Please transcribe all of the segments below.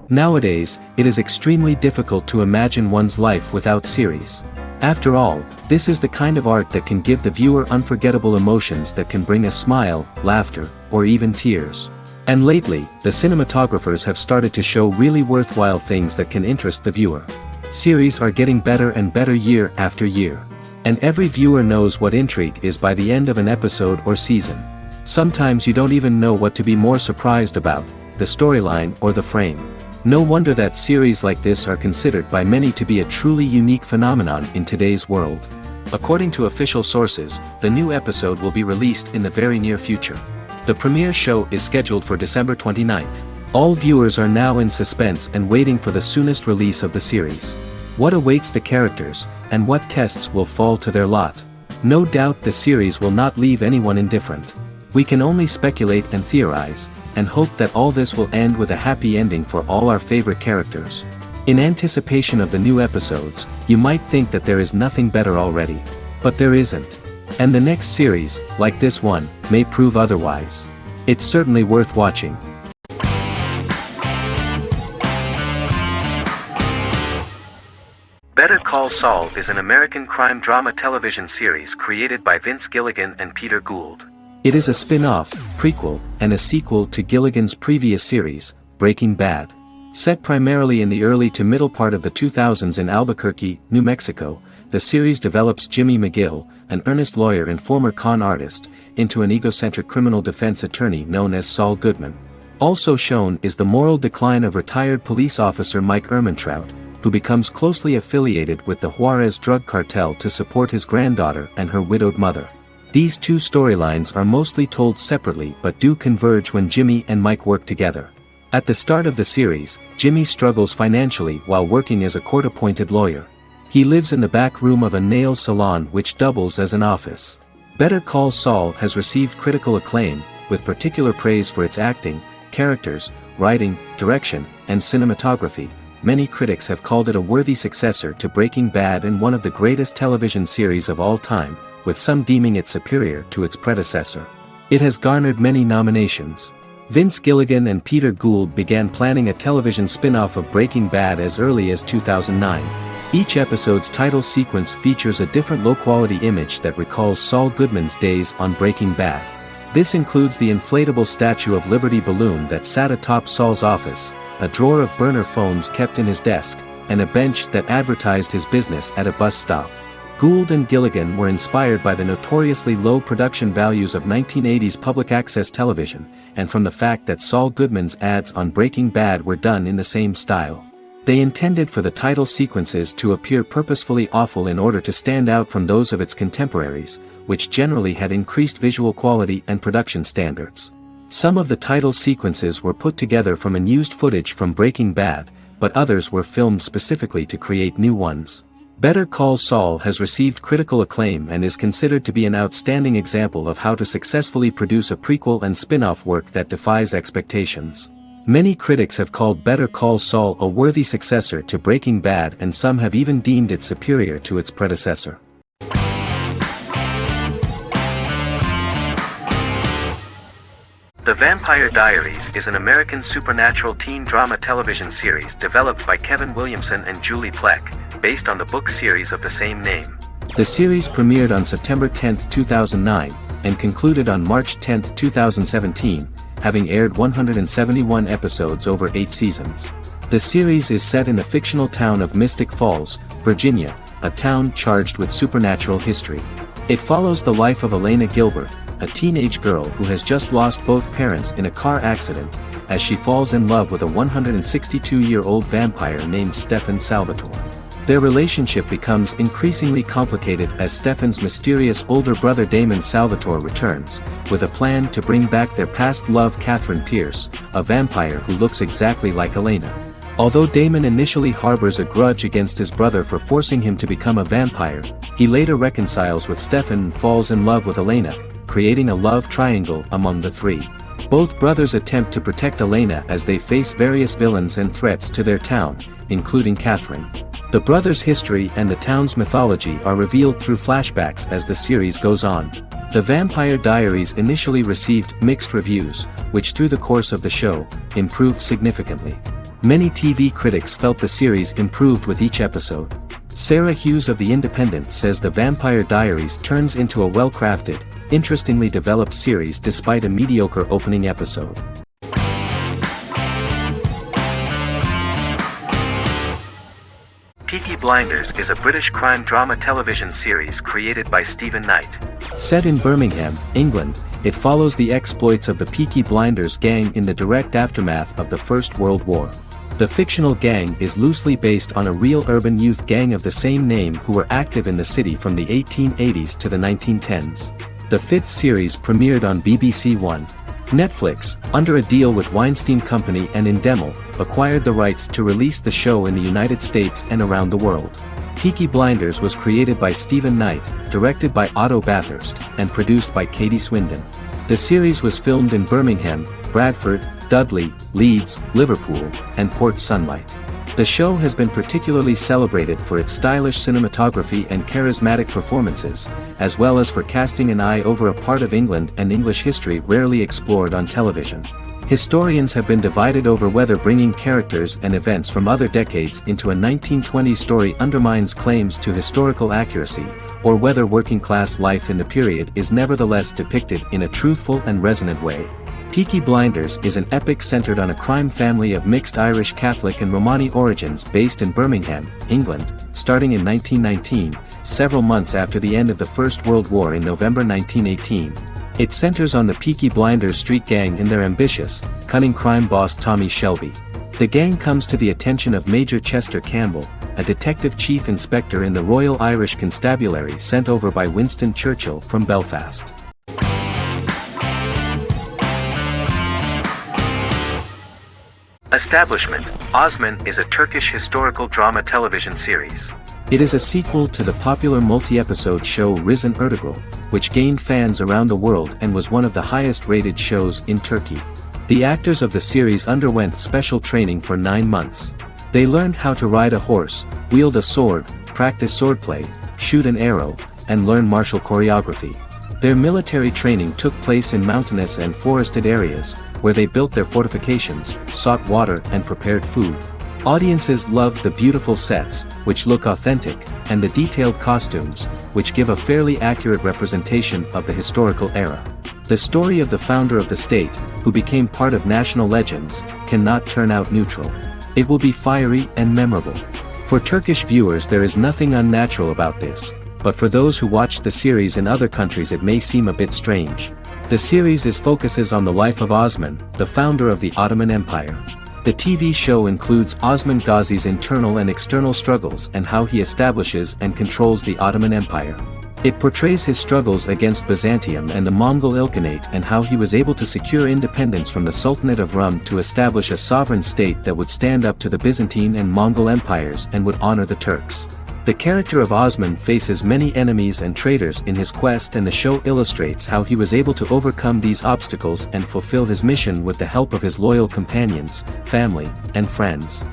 Nowadays, it is extremely difficult to imagine one's life without series. After all, this is the kind of art that can give the viewer unforgettable emotions that can bring a smile, laughter, or even tears. And lately, the cinematographers have started to show really worthwhile things that can interest the viewer. Series are getting better and better year after year. And every viewer knows what intrigue is by the end of an episode or season. Sometimes you don't even know what to be more surprised about, the storyline or the frame. No wonder that series like this are considered by many to be a truly unique phenomenon in today's world. According to official sources, the new episode will be released in the very near future. The premiere show is scheduled for December 29th. All viewers are now in suspense and waiting for the soonest release of the series. What awaits the characters, and what tests will fall to their lot? No doubt the series will not leave anyone indifferent. We can only speculate and theorize, and hope that all this will end with a happy ending for all our favorite characters. In anticipation of the new episodes, you might think that there is nothing better already. But there isn't. And the next series, like this one, may prove otherwise. It's certainly worth watching. Better Call Saul is an American crime drama television series created by Vince Gilligan and Peter Gould. It is a spin-off, prequel, and a sequel to Gilligan's previous series, Breaking Bad. Set primarily in the early to middle part of the 2000s in Albuquerque, New Mexico, the series develops Jimmy McGill, an earnest lawyer and former con artist, into an egocentric criminal defense attorney known as Saul Goodman. Also shown is the moral decline of retired police officer Mike Ehrmantraut, who becomes closely affiliated with the Juarez drug cartel to support his granddaughter and her widowed mother. These two storylines are mostly told separately but do converge when Jimmy and Mike work together. At the start of the series, Jimmy struggles financially while working as a court-appointed lawyer. He lives in the back room of a nail salon which doubles as an office. Better Call Saul has received critical acclaim, with particular praise for its acting, characters, writing, direction, and cinematography. Many critics have called it a worthy successor to Breaking Bad and one of the greatest television series of all time, with some deeming it superior to its predecessor. It has garnered many nominations. Vince Gilligan and Peter Gould began planning a television spin-off of Breaking Bad as early as 2009. Each episode's title sequence features a different low-quality image that recalls Saul Goodman's days on Breaking Bad. This includes the inflatable Statue of Liberty balloon that sat atop Saul's office, a drawer of burner phones kept in his desk, and a bench that advertised his business at a bus stop. Gould and Gilligan were inspired by the notoriously low production values of 1980s public access television, and from the fact that Saul Goodman's ads on Breaking Bad were done in the same style. They intended for the title sequences to appear purposefully awful in order to stand out from those of its contemporaries, which generally had increased visual quality and production standards. Some of the title sequences were put together from unused footage from Breaking Bad, but others were filmed specifically to create new ones. Better Call Saul has received critical acclaim and is considered to be an outstanding example of how to successfully produce a prequel and spin-off work that defies expectations. Many critics have called Better Call Saul a worthy successor to Breaking Bad, and some have even deemed it superior to its predecessor. The Vampire Diaries is an American supernatural teen drama television series developed by Kevin Williamson and Julie Plec, based on the book series of the same name. The series premiered on September 10, 2009, and concluded on March 10, 2017, having aired 171 episodes over 8 seasons. The series is set in the fictional town of Mystic Falls, Virginia, a town charged with supernatural history. It follows the life of Elena Gilbert, a teenage girl who has just lost both parents in a car accident, as she falls in love with a 162-year-old vampire named Stefan Salvatore. Their relationship becomes increasingly complicated as Stefan's mysterious older brother Damon Salvatore returns, with a plan to bring back their past love Catherine Pierce, a vampire who looks exactly like Elena. Although Damon initially harbors a grudge against his brother for forcing him to become a vampire, he later reconciles with Stefan and falls in love with Elena, creating a love triangle among the three. Both brothers attempt to protect Elena as they face various villains and threats to their town, including Catherine. The brothers' history and the town's mythology are revealed through flashbacks as the series goes on. The Vampire Diaries initially received mixed reviews, which through the course of the show, improved significantly. Many TV critics felt the series improved with each episode. Sarah Hughes of The Independent says The Vampire Diaries turns into a well-crafted, interestingly developed series despite a mediocre opening episode. Peaky Blinders is a British crime drama television series created by Stephen Knight. Set in Birmingham, England, it follows the exploits of the Peaky Blinders gang in the direct aftermath of the First World War. The fictional gang is loosely based on a real urban youth gang of the same name who were active in the city from the 1880s to the 1910s. The fifth series premiered on BBC One. Netflix, under a deal with Weinstein Company and Endemol, acquired the rights to release the show in the United States and around the world. Peaky Blinders was created by Stephen Knight, directed by Otto Bathurst, and produced by Katie Swindon. The series was filmed in Birmingham, Bradford, Dudley, Leeds, Liverpool, and Port Sunlight. The show has been particularly celebrated for its stylish cinematography and charismatic performances, as well as for casting an eye over a part of England and English history rarely explored on television. Historians have been divided over whether bringing characters and events from other decades into a 1920s story undermines claims to historical accuracy, or whether working-class life in the period is nevertheless depicted in a truthful and resonant way. Peaky Blinders is an epic centered on a crime family of mixed Irish Catholic and Romani origins based in Birmingham, England, starting in 1919, several months after the end of the First World War in November 1918. It centers on the Peaky Blinders street gang and their ambitious, cunning crime boss Tommy Shelby. The gang comes to the attention of Major Chester Campbell, a detective chief inspector in the Royal Irish Constabulary sent over by Winston Churchill from Belfast. Establishment: Osman is a Turkish historical drama television series. It is a sequel to the popular multi-episode show Risen Ertugrul, which gained fans around the world and was one of the highest-rated shows in Turkey. The actors of the series underwent special training for 9 months. They learned how to ride a horse, wield a sword, practice swordplay, shoot an arrow, and learn martial choreography. Their military training took place in mountainous and forested areas, where they built their fortifications, sought water and prepared food. Audiences loved the beautiful sets, which look authentic, and the detailed costumes, which give a fairly accurate representation of the historical era. The story of the founder of the state, who became part of national legends, cannot turn out neutral. It will be fiery and memorable. For Turkish viewers there is nothing unnatural about this, but for those who watch the series in other countries it may seem a bit strange. The series focuses on the life of Osman, the founder of the Ottoman Empire. The TV show includes Osman Ghazi's internal and external struggles and how he establishes and controls the Ottoman Empire. It portrays his struggles against Byzantium and the Mongol Ilkhanate and how he was able to secure independence from the Sultanate of Rum to establish a sovereign state that would stand up to the Byzantine and Mongol empires and would honor the Turks. The character of Osman faces many enemies and traitors in his quest, and the show illustrates how he was able to overcome these obstacles and fulfill his mission with the help of his loyal companions, family, and friends.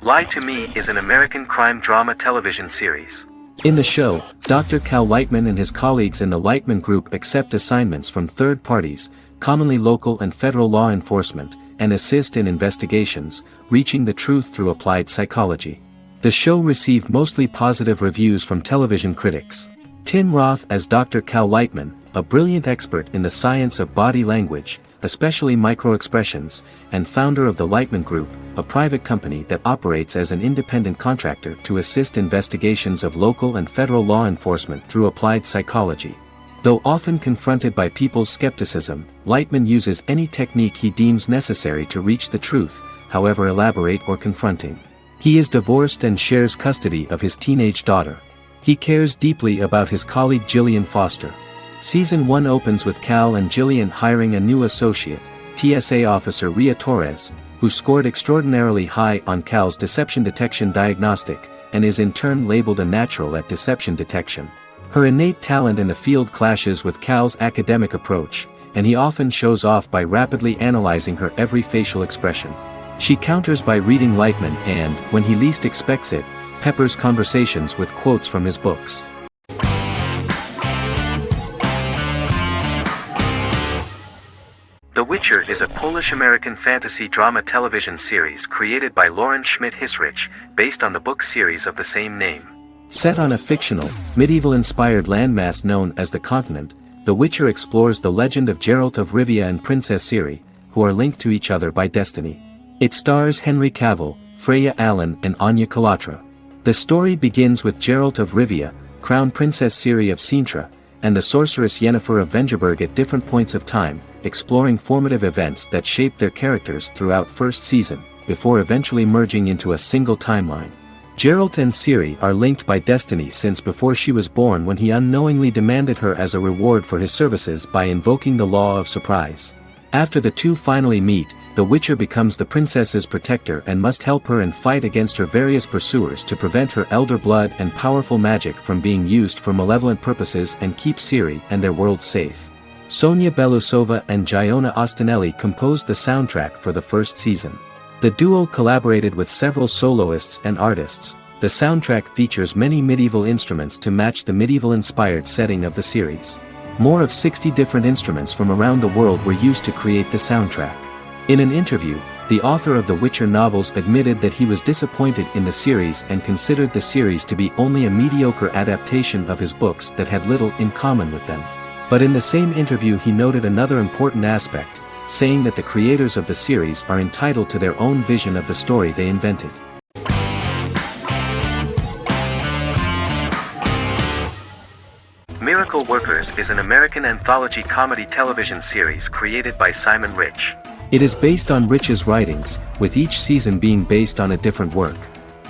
Lie to Me is an American crime drama television series. In the show, Dr. Cal Lightman and his colleagues in the Lightman Group accept assignments from third parties, commonly local and federal law enforcement, and assist in investigations, reaching the truth through applied psychology. The show received mostly positive reviews from television critics. Tim Roth as Dr. Cal Lightman, a brilliant expert in the science of body language, especially microexpressions, and founder of the Lightman Group, a private company that operates as an independent contractor to assist investigations of local and federal law enforcement through applied psychology. Though often confronted by people's skepticism, Lightman uses any technique he deems necessary to reach the truth, however elaborate or confronting. He is divorced and shares custody of his teenage daughter. He cares deeply about his colleague Gillian Foster. Season 1 opens with Cal and Gillian hiring a new associate, TSA officer Ria Torres, who scored extraordinarily high on Cal's deception detection diagnostic, and is in turn labeled a natural at deception detection. Her innate talent in the field clashes with Cal's academic approach, and he often shows off by rapidly analyzing her every facial expression. She counters by reading Lightman and, when he least expects it, peppers conversations with quotes from his books. Witcher is a Polish-American fantasy drama television series created by Lauren Schmidt-Hissrich, based on the book series of the same name. Set on a fictional, medieval-inspired landmass known as the Continent, The Witcher explores the legend of Geralt of Rivia and Princess Ciri, who are linked to each other by destiny. It stars Henry Cavill, Freya Allan and Anya Chalotra. The story begins with Geralt of Rivia, Crown Princess Ciri of Sintra, and the sorceress Yennefer of Vengerberg at different points of time, exploring formative events that shaped their characters throughout first season, before eventually merging into a single timeline. Geralt and Ciri are linked by destiny since before she was born, when he unknowingly demanded her as a reward for his services by invoking the law of surprise. After the two finally meet, the Witcher becomes the princess's protector and must help her and fight against her various pursuers to prevent her elder blood and powerful magic from being used for malevolent purposes and keep Ciri and their world safe. Sonia Belousova and Giona Ostinelli composed the soundtrack for the first season. The duo collaborated with several soloists and artists. The soundtrack features many medieval instruments to match the medieval-inspired setting of the series. More of 60 different instruments from around the world were used to create the soundtrack. In an interview, the author of the Witcher novels admitted that he was disappointed in the series and considered the series to be only a mediocre adaptation of his books that had little in common with them. But in the same interview he noted another important aspect, saying that the creators of the series are entitled to their own vision of the story they invented. Miracle Workers is an American anthology comedy television series created by Simon Rich. It is based on Rich's writings, with each season being based on a different work.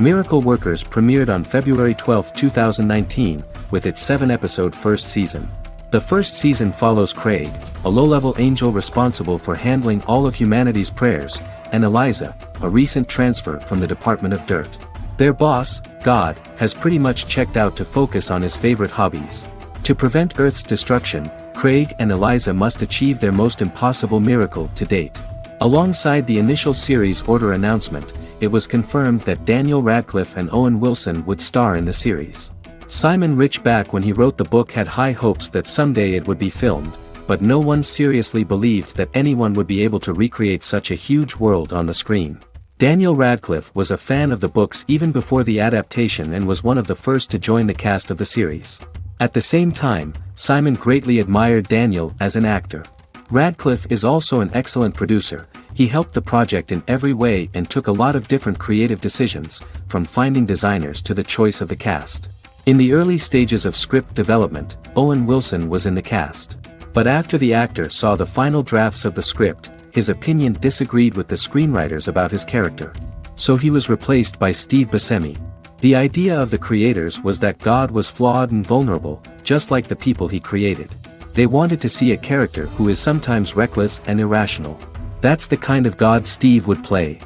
Miracle Workers premiered on February 12, 2019, with its 7-episode first season. The first season follows Craig, a low-level angel responsible for handling all of humanity's prayers, and Eliza, a recent transfer from the Department of Dirt. Their boss, God, has pretty much checked out to focus on his favorite hobbies. To prevent Earth's destruction, Craig and Eliza must achieve their most impossible miracle to date. Alongside the initial series order announcement, it was confirmed that Daniel Radcliffe and Owen Wilson would star in the series. Simon Rich, back when he wrote the book, had high hopes that someday it would be filmed, but no one seriously believed that anyone would be able to recreate such a huge world on the screen. Daniel Radcliffe was a fan of the books even before the adaptation and was one of the first to join the cast of the series. At the same time, Simon greatly admired Daniel as an actor. Radcliffe is also an excellent producer. He helped the project in every way and took a lot of different creative decisions, from finding designers to the choice of the cast. In the early stages of script development, Owen Wilson was in the cast. But after the actor saw the final drafts of the script, his opinion disagreed with the screenwriters about his character. So he was replaced by Steve Buscemi. The idea of the creators was that God was flawed and vulnerable, just like the people he created. They wanted to see a character who is sometimes reckless and irrational. That's the kind of God Steve would play.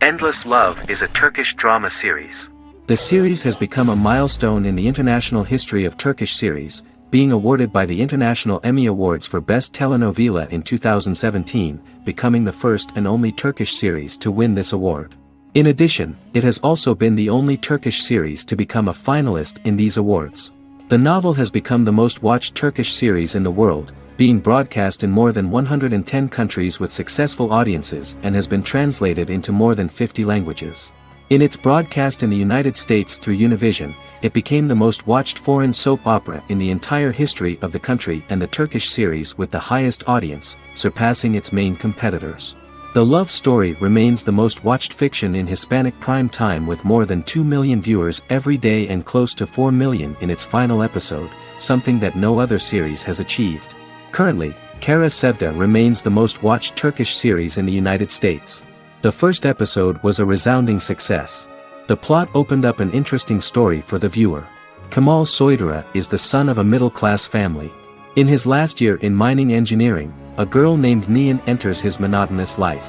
Endless Love is a Turkish drama series. The series has become a milestone in the international history of Turkish series, being awarded by the International Emmy Awards for Best Telenovela in 2017, becoming the first and only Turkish series to win this award. In addition, it has also been the only Turkish series to become a finalist in these awards. The novel has become the most watched Turkish series in the world, being broadcast in more than 110 countries with successful audiences, and has been translated into more than 50 languages. In its broadcast in the United States through Univision, it became the most watched foreign soap opera in the entire history of the country and the Turkish series with the highest audience, surpassing its main competitors. The love story remains the most watched fiction in Hispanic prime time, with more than 2 million viewers every day and close to 4 million in its final episode, something that no other series has achieved. Currently, Kara Sevda remains the most watched Turkish series in the United States. The first episode was a resounding success. The plot opened up an interesting story for the viewer. Kemal Soydura is the son of a middle-class family. In his last year in mining engineering, a girl named Nihan enters his monotonous life.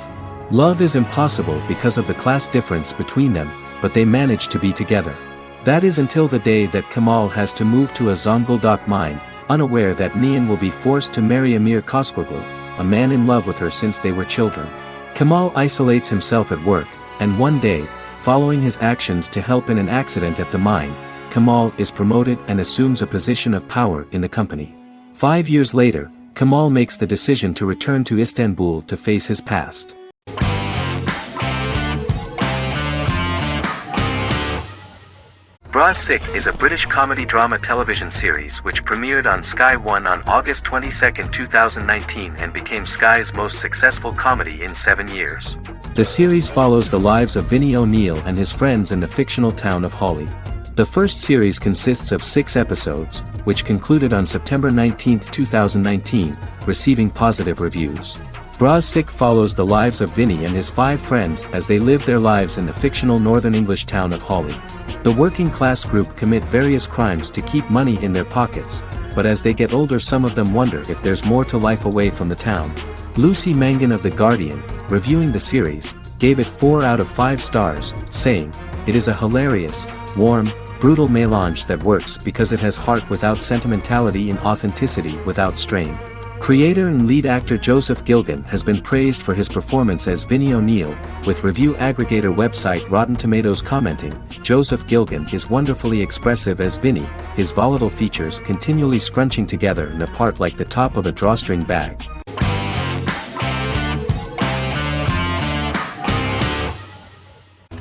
Love is impossible because of the class difference between them, but they manage to be together. That is until the day that Kemal has to move to a Zonguldak mine, unaware that Nihan will be forced to marry Amir Koskoglu, a man in love with her since they were children. Kemal isolates himself at work, and one day, following his actions to help in an accident at the mine, Kamal is promoted and assumes a position of power in the company. 5 years later, Kamal makes the decision to return to Istanbul to face his past. Sick is a British comedy drama television series which premiered on Sky One on August 22, 2019 and became Sky's most successful comedy in 7 years. The series follows the lives of Vinnie O'Neill and his friends in the fictional town of Hawley. The first series consists of 6 episodes, which concluded on September 19, 2019, receiving positive reviews. Sick follows the lives of Vinnie and his 5 friends as they live their lives in the fictional northern English town of Hawley. The working class group commit various crimes to keep money in their pockets, but as they get older some of them wonder if there's more to life away from the town. Lucy Mangan of The Guardian, reviewing the series, gave it 4 out of 5 stars, saying, "It is a hilarious, warm, brutal melange that works because it has heart without sentimentality and authenticity without strain." Creator and lead actor Joseph Gilgun has been praised for his performance as Vinnie O'Neill, with review aggregator website Rotten Tomatoes commenting, "Joseph Gilgun is wonderfully expressive as Vinnie, his volatile features continually scrunching together and apart like the top of a drawstring bag."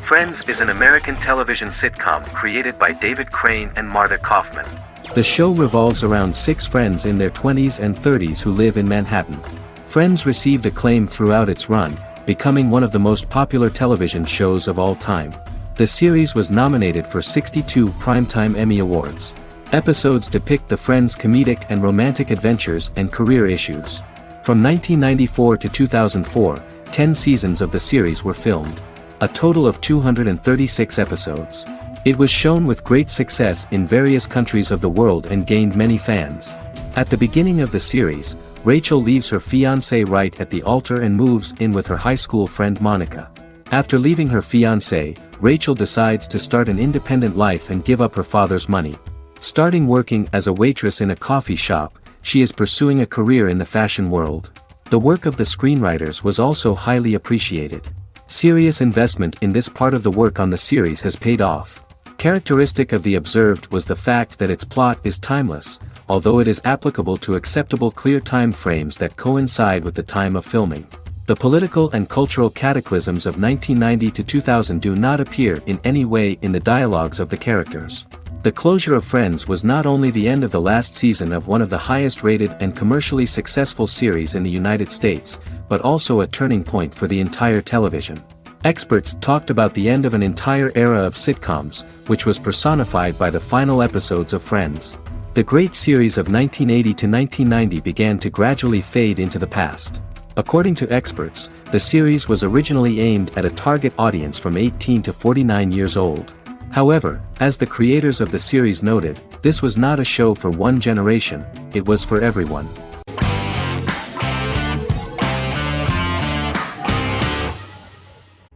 Friends is an American television sitcom created by David Crane and Marta Kaufman. The show revolves around 6 friends in their 20s and 30s who live in Manhattan. Friends received acclaim throughout its run, becoming one of the most popular television shows of all time. The series was nominated for 62 Primetime Emmy Awards. Episodes depict the friends' comedic and romantic adventures and career issues. From 1994 to 2004, 10 seasons of the series were filmed. A total of 236 episodes. It was shown with great success in various countries of the world and gained many fans. At the beginning of the series, Rachel leaves her fiancé right at the altar and moves in with her high school friend Monica. After leaving her fiancé, Rachel decides to start an independent life and give up her father's money. Starting working as a waitress in a coffee shop, she is pursuing a career in the fashion world. The work of the screenwriters was also highly appreciated. Serious investment in this part of the work on the series has paid off. Characteristic of The Observed was the fact that its plot is timeless, although it is applicable to acceptable clear time frames that coincide with the time of filming. The political and cultural cataclysms of 1990 to 2000 do not appear in any way in the dialogues of the characters. The closure of Friends was not only the end of the last season of one of the highest-rated and commercially successful series in the United States, but also a turning point for the entire television. Experts talked about the end of an entire era of sitcoms, which was personified by the final episodes of Friends. The great series of 1980 to 1990 began to gradually fade into the past. According to experts, the series was originally aimed at a target audience from 18 to 49 years old. However, as the creators of the series noted, this was not a show for one generation, it was for everyone.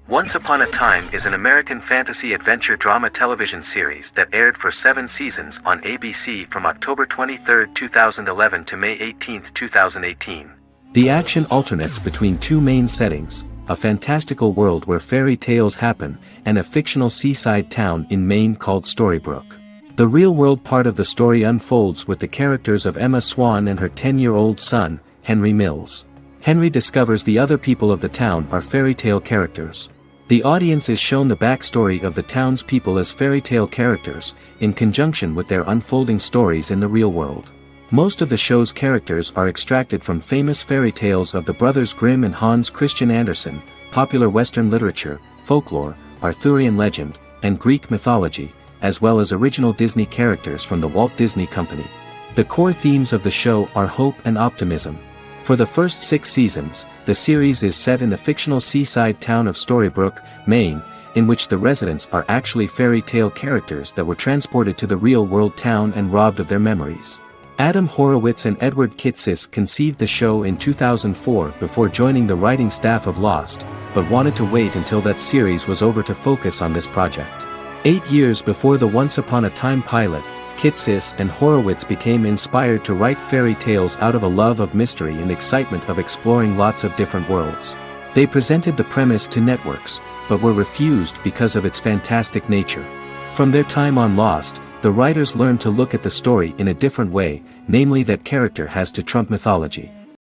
Once Upon a Time is an American fantasy adventure drama television series that aired for 7 seasons on ABC from October 23, 2011 to May 18, 2018. The action alternates between 2 main settings, a fantastical world where fairy tales happen, and a fictional seaside town in Maine called Storybrooke. The real-world part of the story unfolds with the characters of Emma Swan and her 10-year-old son, Henry Mills. Henry discovers the other people of the town are fairy tale characters. The audience is shown the backstory of the townspeople as fairy tale characters, in conjunction with their unfolding stories in the real world. Most of the show's characters are extracted from famous fairy tales of the Brothers Grimm and Hans Christian Andersen, popular Western literature, folklore, Arthurian legend, and Greek mythology, as well as original Disney characters from the Walt Disney Company. The core themes of the show are hope and optimism. For the first 6 seasons, the series is set in the fictional seaside town of Storybrooke, Maine, in which the residents are actually fairy tale characters that were transported to the real-world town and robbed of their memories. Adam Horowitz and Edward Kitsis conceived the show in 2004 before joining the writing staff of Lost, but wanted to wait until that series was over to focus on this project. 8 years before the Once Upon a Time pilot, Kitsis and Horowitz became inspired to write fairy tales out of a love of mystery and excitement of exploring lots of different worlds. They presented the premise to networks, but were refused because of its fantastic nature. From their time on Lost, The writers learned to look at the story in a different way, namely that character has to trump mythology.